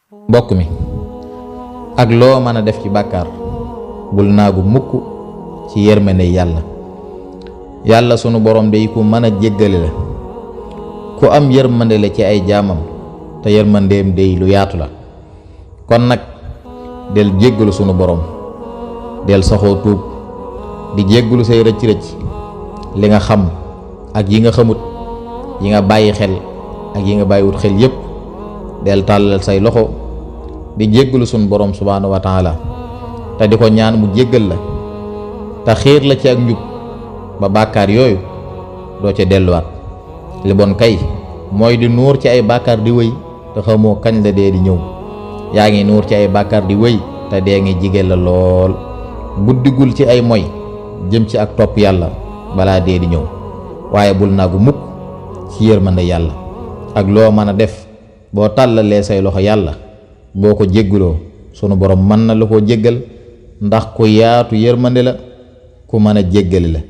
mbokk mi ak loo mën a def ci bàkkaar bul naagu mukk ci yërmande yàlla sunu borom day ku mën a jéggale la ku am yërmande la ci ay jaamam te yërmandeem day lu yaatu la kon nag del jéggalu sunu borom del saxoo tuub di jéggalu say rëcc-rëcc li nga xam ak yi nga xamut yi nga bàyyi xel ak yi nga bàyyiwut xel yépp del tàllal say loxo di jéggalu sunu borom subhaanahu wa taala te di ko ñaan mu jéggal la te xiir la ci ak njub ba bàkkaar yooyu doo ca delluwaat li bon kay mooy di nuur ci ay bàkkaar di wëy te xamoo kañ la dee di ñëw yaa ngi nuur ci ay bàkkaar di wëy te dee ngi jigéen la lool buddigul ci ay moy jëm ci ak topp yàlla balaa dee di ñëw waaye bul nagu mukk ci yërmande yàlla ak loo mën a def boo tàllalee say loxo yàlla boo ko jégguloo sunu borom mën na la koo jéggal ndax ku yaatu yërmande la ku mën a jéggale la